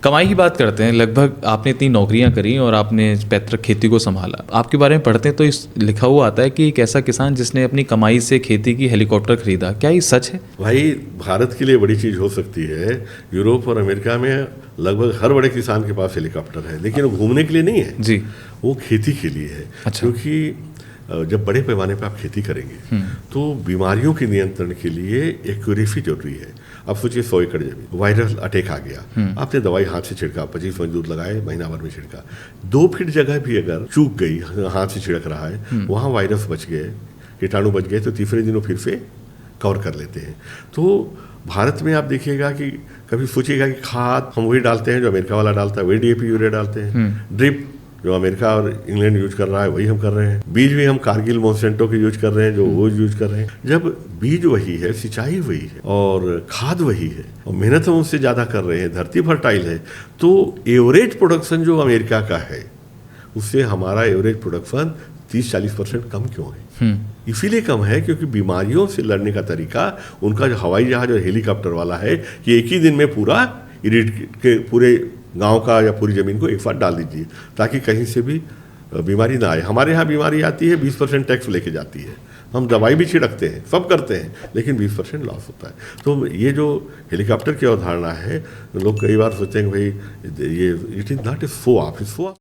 कमाई की बात करते हैं, लगभग आपने इतनी नौकरियां करी और आपने पैतृक खेती को संभाला। आपके बारे में पढ़ते हैं तो इस लिखा हुआ आता है कि एक ऐसा किसान जिसने अपनी कमाई से खेती की हेलीकॉप्टर खरीदा। क्या ये सच है? भाई, भारत के लिए बड़ी चीज़ हो सकती है। यूरोप और अमेरिका में लगभग हर बड़े किसान के पास हेलीकॉप्टर है, लेकिन वो घूमने के लिए नहीं है जी। वो खेती के लिए है। अच्छा। क्योंकि जब बड़े पैमाने पर आप खेती करेंगे तो बीमारियों के नियंत्रण के लिए एक्यूरेसी जरूरी है। अब सोचिए 100 एकड़ जमीन, वायरल अटैक आ गया, आपने दवाई हाथ से छिड़का, 25 मजदूर लगाए, महीना भर में छिड़का। 2 फीट जगह भी अगर चूक गई, हाथ से छिड़क रहा है, वहाँ वायरस बच गए, कीटाणु बच गए, तो तीसरे दिनों फिर से कवर कर लेते हैं। तो भारत में आप देखिएगा कि कभी सोचिएगा कि खाद हम वही डालते हैं जो अमेरिका वाला डालता है, वही डीएपी यूरिया डालते हैं। ड्रिप जो अमेरिका और इंग्लैंड यूज कर रहा है वही हम कर रहे हैं। बीज भी हम कारगिल मोन्सेंटो के यूज कर रहे हैं जो वो यूज कर रहे हैं। जब बीज वही है, सिंचाई वही है और खाद वही है और मेहनत हम उससे ज़्यादा कर रहे हैं, धरती फर्टाइल है, तो एवरेज प्रोडक्शन जो अमेरिका का है उससे हमारा एवरेज प्रोडक्शन 30-40% कम क्यों है? इसीलिए कम है क्योंकि बीमारियों से लड़ने का तरीका उनका जो हवाई जहाज और हेलीकॉप्टर वाला है कि एक ही दिन में पूरा इरिट के पूरे गांव का या पूरी ज़मीन को एक साथ डाल दीजिए ताकि कहीं से भी बीमारी ना आए। हमारे यहाँ बीमारी आती है, 20% टैक्स लेके जाती है, हम दवाई भी छिड़कते हैं, सब करते हैं, लेकिन 20% लॉस होता है। तो ये जो हेलीकॉप्टर की अवधारणा है, लोग कई बार सोचते हैं कि भाई ये it is not a show off,